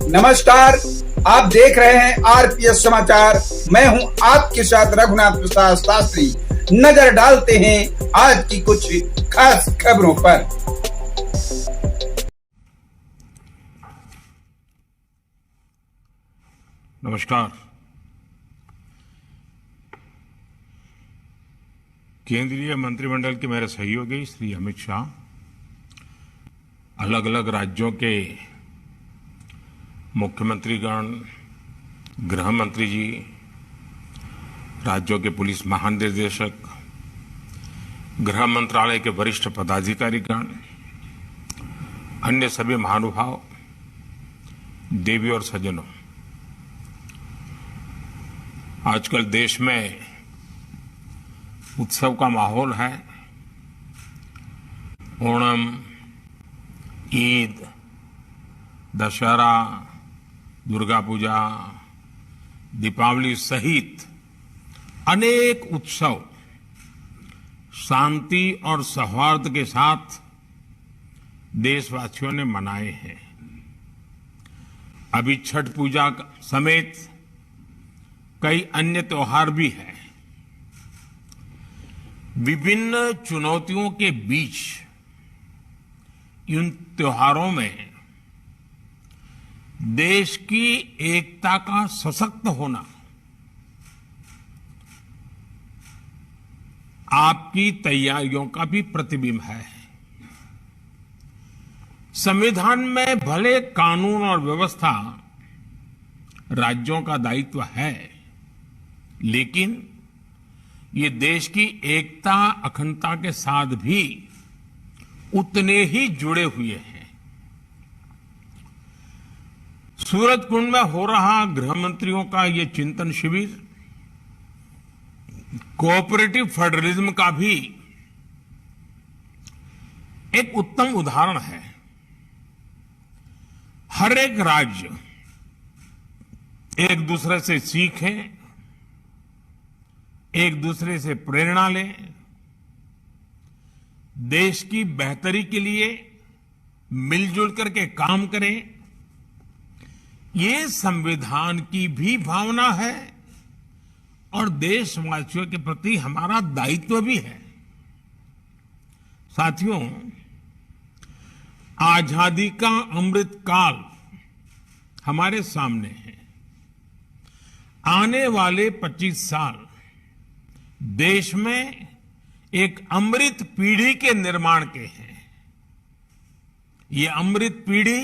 नमस्कार, आप देख रहे हैं आरपीएस समाचार। मैं हूं आपके साथ रघुनाथ प्रसाद शास्त्री। नजर डालते हैं आज की कुछ खास खबरों पर। नमस्कार। केंद्रीय मंत्रिमंडल के मेरे सहयोगी श्री अमित शाह अलग अलग राज्यों के मुख्यमंत्रीगण, गृह मंत्री जी, राज्यों के पुलिस महानिदेशक, गृह मंत्रालय के वरिष्ठ पदाधिकारीगण, अन्य सभी महानुभाव, देवी और सज्जनों, आजकल देश में उत्सव का माहौल है। ओणम, ईद, दशहरा, दुर्गा पूजा, दीपावली सहित अनेक उत्सव शांति और सौहार्द के साथ देशवासियों ने मनाए हैं। अभी छठ पूजा समेत कई अन्य त्योहार भी हैं। विभिन्न चुनौतियों के बीच इन त्योहारों में देश की एकता का सशक्त होना आपकी तैयारियों का भी प्रतिबिंब है। संविधान में भले कानून और व्यवस्था राज्यों का दायित्व है, लेकिन ये देश की एकता, अखंडता के साथ भी उतने ही जुड़े हुए हैं। सूरज कुंड में हो रहा गृह मंत्रियों का ये चिंतन शिविर कोऑपरेटिव फेडरलिज्म का भी एक उत्तम उदाहरण है। हर एक राज्य एक दूसरे से सीखे, एक दूसरे से प्रेरणा ले, देश की बेहतरी के लिए मिलजुल करके काम करें। ये संविधान की भी भावना है और देशवासियों के प्रति हमारा दायित्व भी है। साथियों, आजादी का अमृत काल हमारे सामने है। आने वाले 25 साल देश में एक अमृत पीढ़ी के निर्माण के हैं। ये अमृत पीढ़ी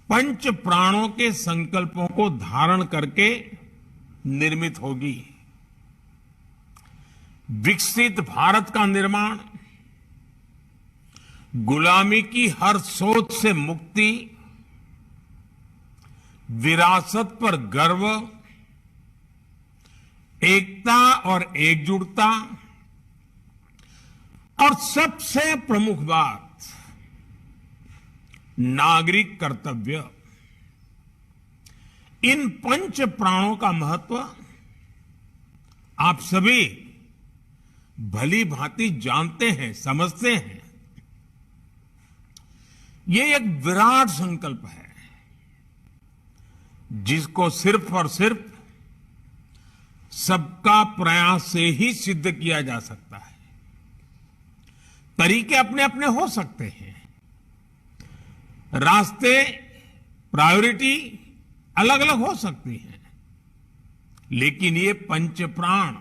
पंच प्राणों के संकल्पों को धारण करके निर्मित होगी। विकसित भारत का निर्माण, गुलामी की हर सोच से मुक्ति, विरासत पर गर्व, एकता और एकजुटता और सबसे प्रमुख बात नागरिक कर्तव्य, इन पंच प्राणों का महत्व आप सभी भली भांति जानते हैं, समझते हैं। ये एक विराट संकल्प है जिसको सिर्फ और सिर्फ सबका प्रयास से ही सिद्ध किया जा सकता है। तरीके अपने अपने हो सकते हैं, रास्ते, प्रायोरिटी अलग अलग हो सकती हैं, लेकिन ये पंच प्राण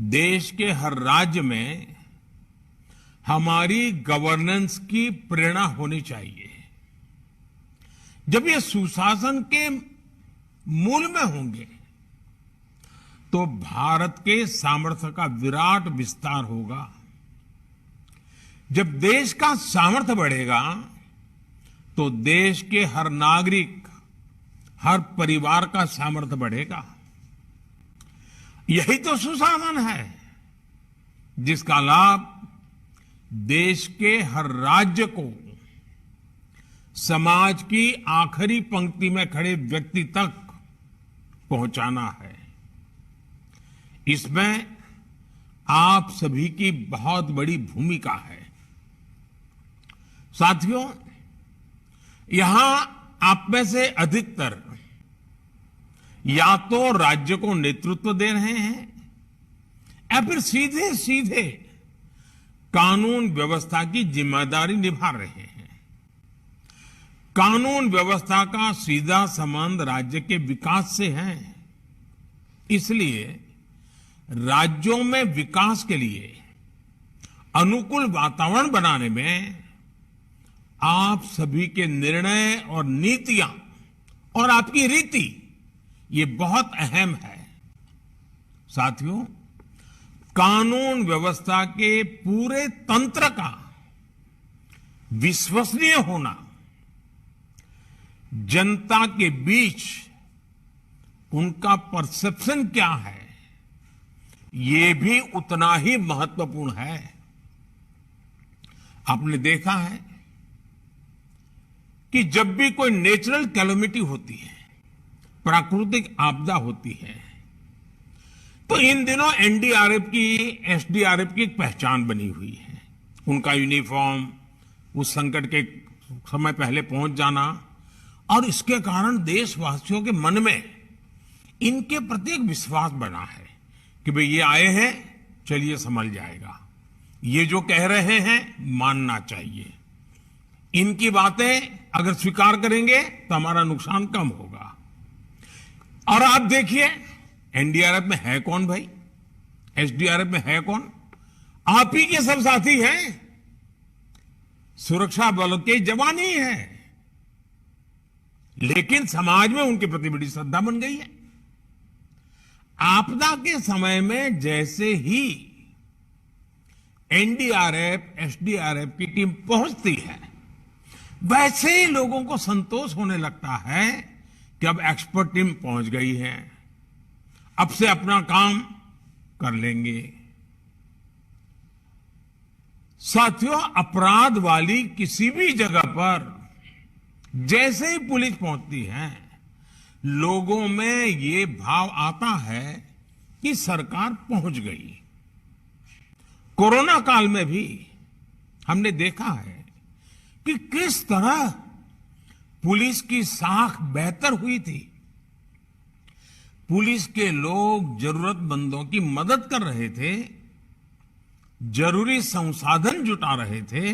देश के हर राज्य में हमारी गवर्नेंस की प्रेरणा होनी चाहिए। जब ये सुशासन के मूल में होंगे तो भारत के सामर्थ्य का विराट विस्तार होगा। जब देश का सामर्थ्य बढ़ेगा तो देश के हर नागरिक, हर परिवार का सामर्थ्य बढ़ेगा। यही तो सुशासन है जिसका लाभ देश के हर राज्य को समाज की आखिरी पंक्ति में खड़े व्यक्ति तक पहुंचाना है। इसमें आप सभी की बहुत बड़ी भूमिका है। साथियों, यहां आप में से अधिकतर या तो राज्य को नेतृत्व दे रहे हैं या फिर सीधे सीधे कानून व्यवस्था की जिम्मेदारी निभा रहे हैं। कानून व्यवस्था का सीधा संबंध राज्य के विकास से है। इसलिए राज्यों में विकास के लिए अनुकूल वातावरण बनाने में आप सभी के निर्णय और नीतियां और आपकी रीति ये बहुत अहम है। साथियों, कानून व्यवस्था के पूरे तंत्र का विश्वसनीय होना जनता के बीच उनका परसेप्शन क्या है, ये भी उतना ही महत्वपूर्ण है। आपने देखा है कि जब भी कोई नेचुरल कैलेमिटी होती है, प्राकृतिक आपदा होती है, तो इन दिनों एनडीआरएफ की, एसडीआरएफ की एक पहचान बनी हुई है। उनका यूनिफॉर्म, उस संकट के समय पहले पहुंच जाना, और इसके कारण देशवासियों के मन में इनके प्रति एक विश्वास बना है कि भाई ये आए हैं, चलिए संभल जाएगा। ये जो कह रहे हैं मानना चाहिए। इनकी बातें अगर स्वीकार करेंगे तो हमारा नुकसान कम होगा। और आप देखिए, एनडीआरएफ में है कौन भाई? एसडीआरएफ में है कौन? आप ही के सब साथी हैं, सुरक्षा बलों के जवान ही हैं। लेकिन समाज में उनके प्रति बड़ी श्रद्धा बन गई है। आपदा के समय में जैसे ही एनडीआरएफ, एसडीआरएफ की टीम पहुंचती है, वैसे ही लोगों को संतोष होने लगता है कि अब एक्सपर्ट टीम पहुंच गई है, अब से अपना काम कर लेंगे। साथियों, अपराध वाली किसी भी जगह पर जैसे ही पुलिस पहुंचती है, लोगों में ये भाव आता है कि सरकार पहुंच गई। कोरोना काल में भी हमने देखा है कि किस तरह पुलिस की साख बेहतर हुई थी। पुलिस के लोग जरूरतमंदों की मदद कर रहे थे, जरूरी संसाधन जुटा रहे थे,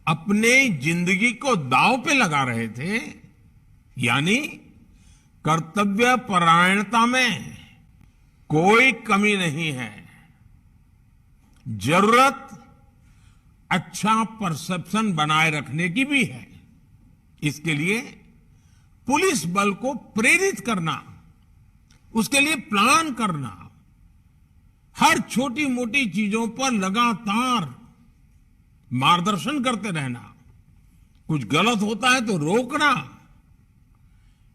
अपने जिंदगी को दांव पे लगा रहे थे। यानी कर्तव्य परायणता में कोई कमी नहीं है। जरूरत अच्छा परसेप्शन बनाए रखने की भी है। इसके लिए पुलिस बल को प्रेरित करना, उसके लिए प्लान करना, हर छोटी मोटी चीजों पर लगातार मार्गदर्शन करते रहना, कुछ गलत होता है तो रोकना,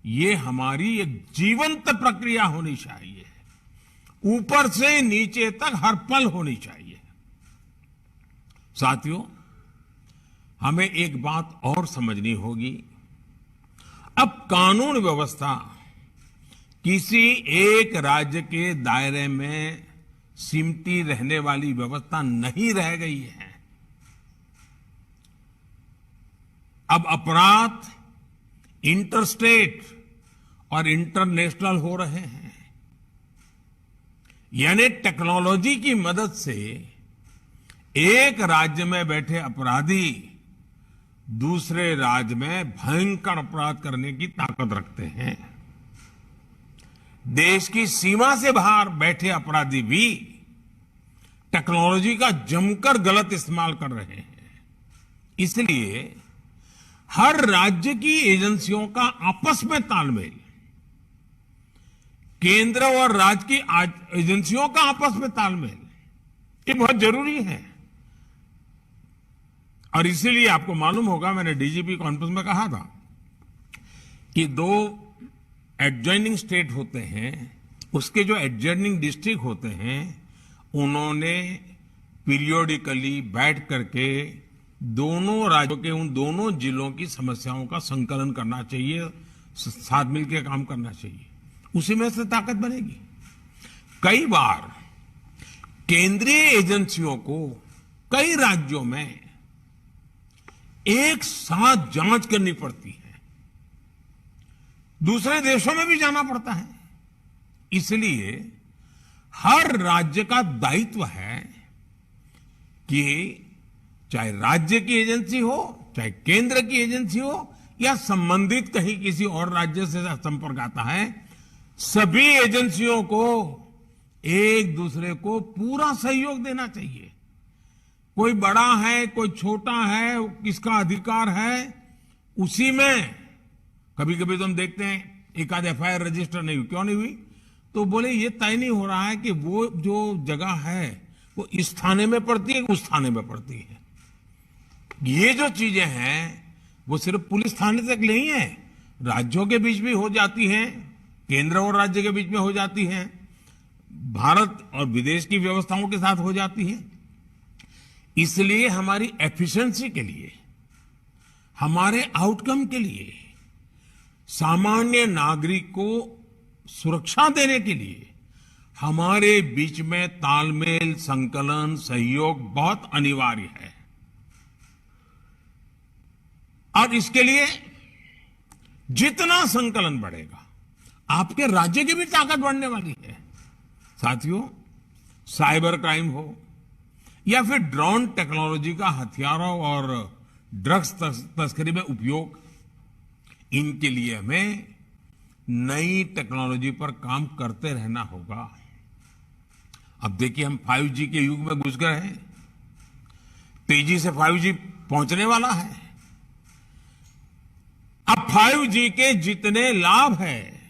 ये हमारी एक जीवंत प्रक्रिया होनी चाहिए। ऊपर से नीचे तक हर पल होनी चाहिए। साथियों, हमें एक बात और समझनी होगी। अब कानून व्यवस्था किसी एक राज्य के दायरे में सिमटी रहने वाली व्यवस्था नहीं रह गई है। अब अपराध इंटरस्टेट और इंटरनेशनल हो रहे हैं। यानी टेक्नोलॉजी की मदद से एक राज्य में बैठे अपराधी दूसरे राज्य में भयंकर अपराध करने की ताकत रखते हैं। देश की सीमा से बाहर बैठे अपराधी भी टेक्नोलॉजी का जमकर गलत इस्तेमाल कर रहे हैं। इसलिए हर राज्य की एजेंसियों का आपस में तालमेल, केंद्र और राज्य की एजेंसियों का आपस में तालमेल, ये बहुत जरूरी है। और इसीलिए आपको मालूम होगा, मैंने डीजीपी कॉन्फ्रेंस में कहा था कि 2 एडजॉइनिंग स्टेट होते हैं, उसके जो एडजॉइनिंग डिस्ट्रिक्ट होते हैं, उन्होंने पीरियोडिकली बैठ करके दोनों राज्यों के उन दोनों जिलों की समस्याओं का संकलन करना चाहिए, साथ मिलकर काम करना चाहिए। उसी में से ताकत बनेगी। कई बार केंद्रीय एजेंसियों को कई राज्यों में एक साथ जांच करनी पड़ती है, दूसरे देशों में भी जाना पड़ता है। इसलिए हर राज्य का दायित्व है कि चाहे राज्य की एजेंसी हो, चाहे केंद्र की एजेंसी हो, या संबंधित कहीं किसी और राज्य से संपर्क आता है, सभी एजेंसियों को एक दूसरे को पूरा सहयोग देना चाहिए। कोई बड़ा है, कोई छोटा है, किसका अधिकार है, उसी में कभी कभी तो हम देखते हैं एक आध एफआईआर रजिस्टर नहीं हुई। क्यों नहीं हुई? तो बोले ये तय नहीं हो रहा है कि वो जो जगह है वो इस थाने में पड़ती है, उस थाने में पड़ती है। ये जो चीजें हैं वो सिर्फ पुलिस थाने तक नहीं है, राज्यों के बीच भी हो जाती हैं, केंद्र और राज्य के बीच में हो जाती हैं, भारत और विदेश की व्यवस्थाओं के साथ हो जाती है। इसलिए हमारी एफिशिएंसी के लिए, हमारे आउटकम के लिए, सामान्य नागरिक को सुरक्षा देने के लिए हमारे बीच में तालमेल, संकलन, सहयोग बहुत अनिवार्य है। और इसके लिए जितना संकलन बढ़ेगा, आपके राज्य की भी ताकत बढ़ने वाली है। साथियों, साइबर क्राइम हो या फिर ड्रोन टेक्नोलॉजी का हथियारों और ड्रग्स तस्करी में उपयोग, इनके लिए हमें नई टेक्नोलॉजी पर काम करते रहना होगा। अब देखिए, हम 5G के युग में घुस गए हैं, तेजी से 5G पहुंचने वाला है। अब 5G के जितने लाभ हैं,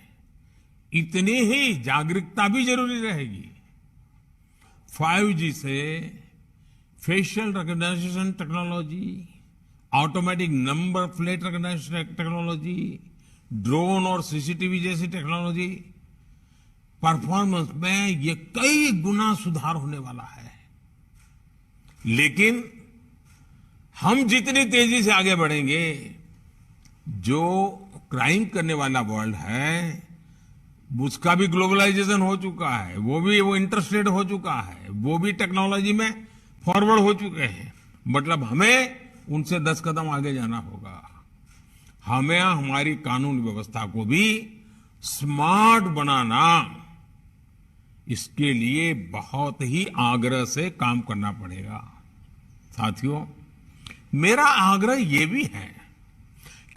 इतनी ही जागरूकता भी जरूरी रहेगी। 5G से facial recognition technology, automatic number plate recognition technology, drone और सीसीटीवी जैसी टेक्नोलॉजी, परफॉर्मेंस में ये कई गुना सुधार होने वाला है। लेकिन हम जितनी तेजी से आगे बढ़ेंगे, जो क्राइम करने वाला वर्ल्ड है उसका भी ग्लोबलाइजेशन हो चुका है, वो इंटरस्टेट हो चुका है, वो भी टेक्नोलॉजी में फॉरवर्ड हो चुके हैं। मतलब हमें उनसे 10 कदम आगे जाना होगा। हमें हमारी कानून व्यवस्था को भी स्मार्ट बनाना, इसके लिए बहुत ही आग्रह से काम करना पड़ेगा। साथियों, मेरा आग्रह ये भी है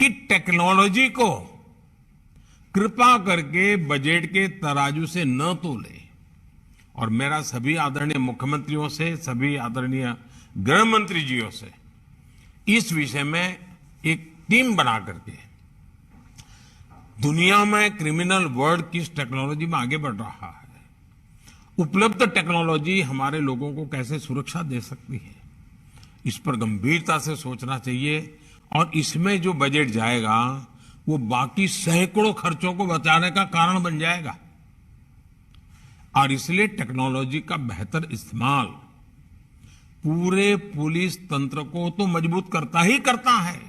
कि टेक्नोलॉजी को कृपा करके बजट के तराजू से न तोले। और मेरा सभी आदरणीय मुख्यमंत्रियों से, सभी आदरणीय गृह मंत्री जियों से इस विषय में एक टीम बना करके दुनिया में क्रिमिनल वर्ल्ड किस टेक्नोलॉजी में आगे बढ़ रहा है, उपलब्ध टेक्नोलॉजी हमारे लोगों को कैसे सुरक्षा दे सकती है, इस पर गंभीरता से सोचना चाहिए। और इसमें जो बजट जाएगा वो बाकी सैकड़ों खर्चों को बचाने का कारण बन जाएगा। और इसलिए टेक्नोलॉजी का बेहतर इस्तेमाल पूरे पुलिस तंत्र को तो मजबूत करता ही करता है,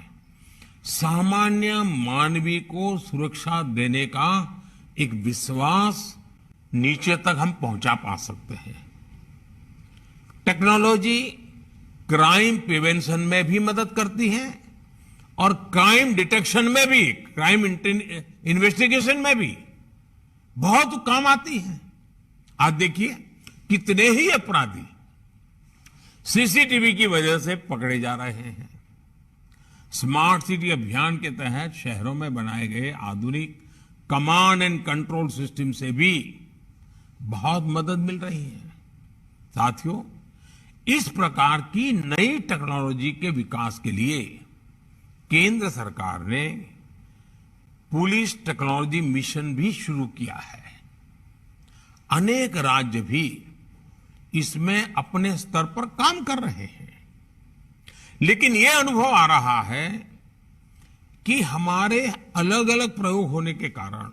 सामान्य मानवीय को सुरक्षा देने का एक विश्वास नीचे तक हम पहुंचा पा सकते हैं। टेक्नोलॉजी क्राइम प्रिवेंशन में भी मदद करती है और क्राइम डिटेक्शन में भी, क्राइम इन्वेस्टिगेशन में भी बहुत काम आती है। आज देखिए, कितने ही अपराधी सीसीटीवी की वजह से पकड़े जा रहे हैं। स्मार्ट सिटी अभियान के तहत शहरों में बनाए गए आधुनिक कमांड एंड कंट्रोल सिस्टम से भी बहुत मदद मिल रही है। साथियों, इस प्रकार की नई टेक्नोलॉजी के विकास के लिए केंद्र सरकार ने पुलिस टेक्नोलॉजी मिशन भी शुरू किया है। अनेक राज्य भी इसमें अपने स्तर पर काम कर रहे हैं। लेकिन यह अनुभव आ रहा है कि हमारे अलग अलग प्रयोग होने के कारण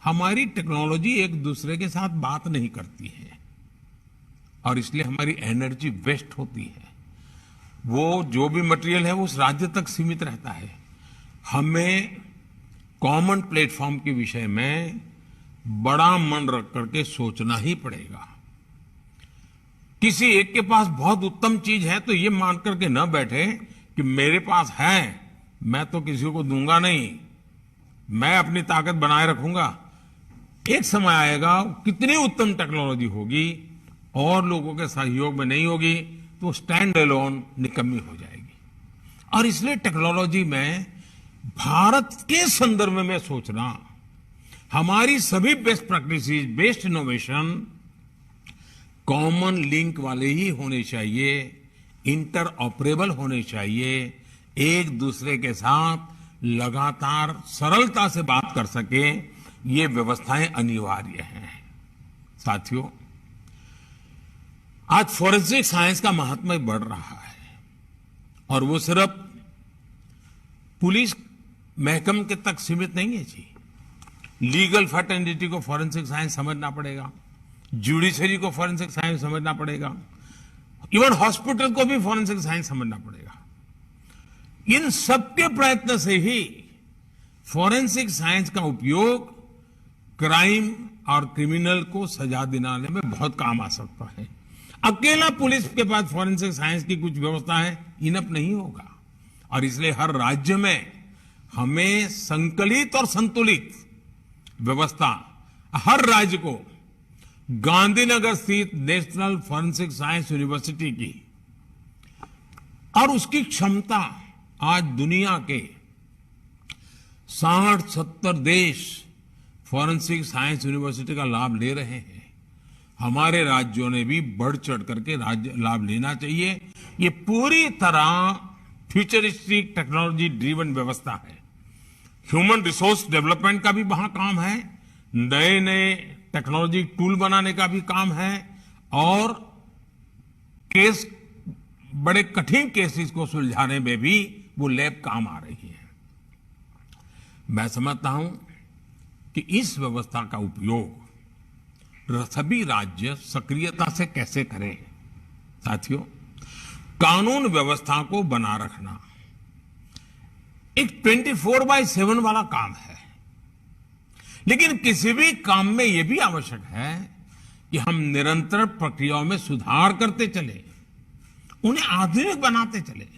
हमारी टेक्नोलॉजी एक दूसरे के साथ बात नहीं करती है और इसलिए हमारी एनर्जी वेस्ट होती है। वो जो भी मटेरियल है वो उस राज्य तक सीमित रहता है। हमें कॉमन प्लेटफॉर्म के विषय में बड़ा मन रख करके सोचना ही पड़ेगा। किसी एक के पास बहुत उत्तम चीज है तो ये मान करके न बैठे कि मेरे पास है, मैं तो किसी को दूंगा नहीं, मैं अपनी ताकत बनाए रखूंगा। एक समय आएगा, कितनी उत्तम टेक्नोलॉजी होगी और लोगों के सहयोग में नहीं होगी तो स्टैंड अलोन निकम्मी हो जाएगी। और इसलिए टेक्नोलॉजी में भारत के संदर्भ में मैं सोच रहा, हमारी सभी best practices, best innovation common link वाले ही होने चाहिए, इंटर ऑपरेबल होने चाहिए, एक दूसरे के साथ लगातार सरलता से बात कर सके, ये व्यवस्थाएं अनिवार्य हैं। साथियों, आज फॉरेंसिक साइंस का महात्म्य बढ़ रहा है और वो सिर्फ पुलिस महकम के तक सीमित नहीं है जी। लीगल फर्टेनिटी को फॉरेंसिक साइंस समझना पड़ेगा, जुडिशरी को फॉरेंसिक साइंस समझना पड़ेगा, इवन हॉस्पिटल को भी फॉरेंसिक साइंस समझना पड़ेगा। इन सबके प्रयत्न से ही फॉरेंसिक साइंस का उपयोग क्राइम और क्रिमिनल को सजा दिलाने में बहुत काम आ सकता है। अकेला पुलिस के पास फॉरेंसिक साइंस की कुछ व्यवस्थाएं इनफ नहीं होगा और इसलिए हर राज्य में हमें संकलित और संतुलित व्यवस्था, हर राज्य को गांधीनगर स्थित नेशनल फॉरेंसिक साइंस यूनिवर्सिटी की और उसकी क्षमता आज दुनिया के 60-70 देश फॉरेंसिक साइंस यूनिवर्सिटी का लाभ ले रहे हैं। हमारे राज्यों ने भी बढ़ चढ़ करके लाभ लेना चाहिए। ये पूरी तरह फ्यूचरिस्टिक टेक्नोलॉजी ड्रिवन व्यवस्था है। ह्यूमन रिसोर्स डेवलपमेंट का भी वहां काम है, नए नए टेक्नोलॉजी टूल बनाने का भी काम है और केस, बड़े कठिन केसेस को सुलझाने में भी वो लैब काम आ रही है। मैं समझता हूं कि इस व्यवस्था का उपयोग सभी राज्य सक्रियता से कैसे करें। साथियों, कानून व्यवस्था को बना रखना एक 24/7 वाला काम है, लेकिन किसी भी काम में यह भी आवश्यक है कि हम निरंतर प्रक्रियाओं में सुधार करते चले, उन्हें आधुनिक बनाते चले।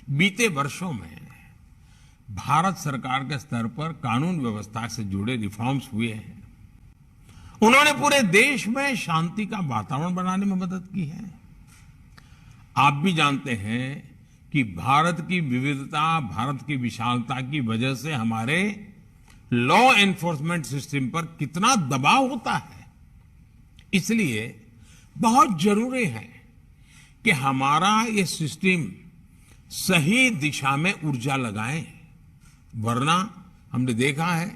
बीते वर्षों में भारत सरकार के स्तर पर कानून व्यवस्था से जुड़े रिफॉर्म्स हुए हैं। उन्होंने पूरे देश में शांति का वातावरण बनाने में मदद की है। आप भी जानते हैं कि भारत की विविधता, भारत की विशालता की वजह से हमारे लॉ एनफोर्समेंट सिस्टम पर कितना दबाव होता है। इसलिए बहुत जरूरी है कि हमारा ये सिस्टम सही दिशा में ऊर्जा लगाए, वरना हमने देखा है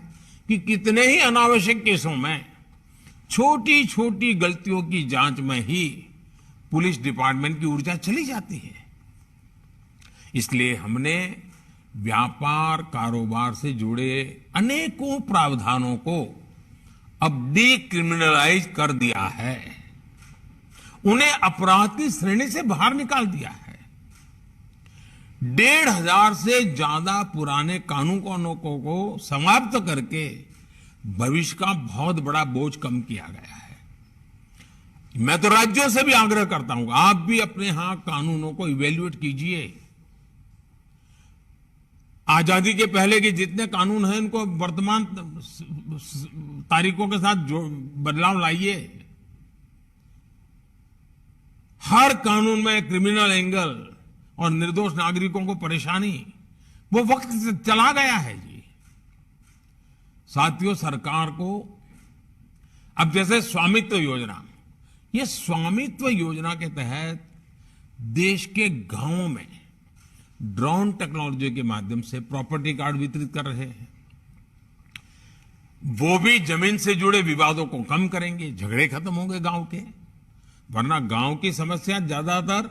कि कितने ही अनावश्यक केसों में छोटी छोटी गलतियों की जांच में ही पुलिस डिपार्टमेंट की ऊर्जा चली जाती है। इसलिए हमने व्यापार कारोबार से जुड़े अनेकों प्रावधानों को अब डीक्रिमिनलाइज कर दिया है, उन्हें अपराध की श्रेणी से बाहर निकाल दिया है। 1,500 से ज्यादा पुराने कानूनों को समाप्त करके भविष्य का बहुत बड़ा बोझ कम किया गया है। मैं तो राज्यों से भी आग्रह करता हूं, आप भी अपने यहां कानूनों को इवेल्युएट कीजिए। आजादी के पहले के जितने कानून हैं उनको वर्तमान तारीखों के साथ बदलाव लाइए। हर कानून में क्रिमिनल एंगल और निर्दोष नागरिकों को परेशानी, वो वक्त चला गया है जी। साथियों, सरकार को अब जैसे स्वामित्व योजना, ये स्वामित्व योजना के तहत देश के गांवों में ड्रोन टेक्नोलॉजी के माध्यम से प्रॉपर्टी कार्ड वितरित कर रहे हैं। वो भी जमीन से जुड़े विवादों को कम करेंगे, झगड़े खत्म होंगे गांव के। वरना गांव की समस्या ज्यादातर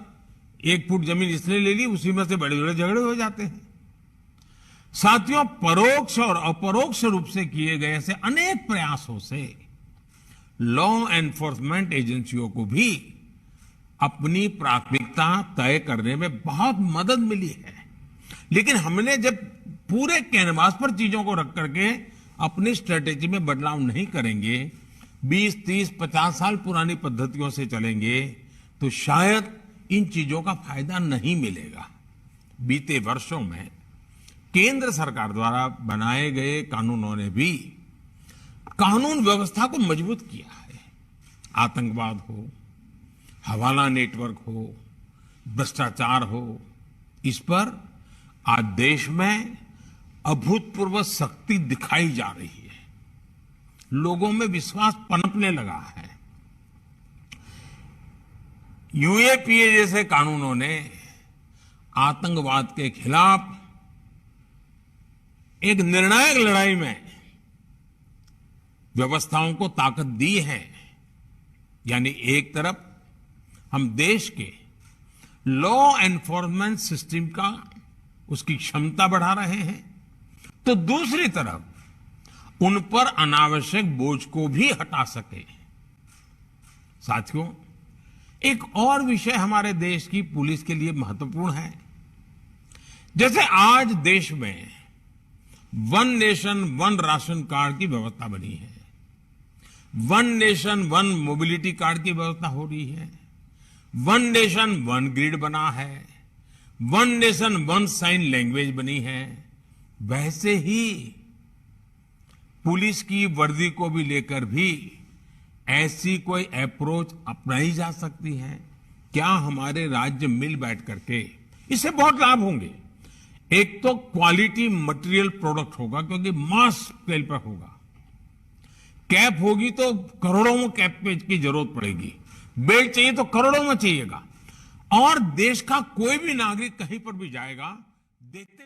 1 फुट जमीन इसने ले ली, उसी में से बड़े बड़े झगड़े हो जाते हैं। साथियों, परोक्ष और अपरोक्ष रूप से किए गए ऐसे अनेक प्रयासों से लॉ एनफोर्समेंट एजेंसियों को भी अपनी प्राथमिकता तय करने में बहुत मदद मिली है। लेकिन हमने जब पूरे कैनवास पर चीजों को रख करके अपनी स्ट्रेटेजी में बदलाव नहीं करेंगे, 20, 30, 50 साल पुरानी पद्धतियों से चलेंगे, तो शायद इन चीजों का फायदा नहीं मिलेगा। बीते वर्षों में केंद्र सरकार द्वारा बनाए गए कानूनों ने भी कानून व्यवस्था को मजबूत किया है। आतंकवाद हो, हवाला नेटवर्क हो, भ्रष्टाचार हो, इस पर आज देश में अभूतपूर्व शक्ति दिखाई जा रही है। लोगों में विश्वास पनपने लगा है। यूएपीए जैसे कानूनों ने आतंकवाद के खिलाफ एक निर्णायक लड़ाई में व्यवस्थाओं को ताकत दी है। यानी एक तरफ हम देश के लॉ एनफोर्समेंट सिस्टम का उसकी क्षमता बढ़ा रहे हैं, तो दूसरी तरफ उन पर अनावश्यक बोझ को भी हटा सके। साथियों, एक और विषय हमारे देश की पुलिस के लिए महत्वपूर्ण है। जैसे आज देश में one nation one ration card की व्यवस्था बनी है, one nation one mobility card की व्यवस्था हो रही है, वन नेशन वन ग्रिड बना है, one nation one sine language बनी है, वैसे ही पुलिस की वर्दी को भी लेकर भी ऐसी कोई अप्रोच अपनाई जा सकती है। क्या हमारे राज्य मिल बैठ करके, इससे बहुत लाभ होंगे। एक तो क्वालिटी मटेरियल प्रोडक्ट होगा, क्योंकि मास स्केल पर होगा। कैप होगी तो करोड़ों में कैप की जरूरत पड़ेगी, बेल्ट चाहिए तो करोड़ों में चाहिएगा, और देश का कोई भी नागरिक कहीं पर भी जाएगा, देखते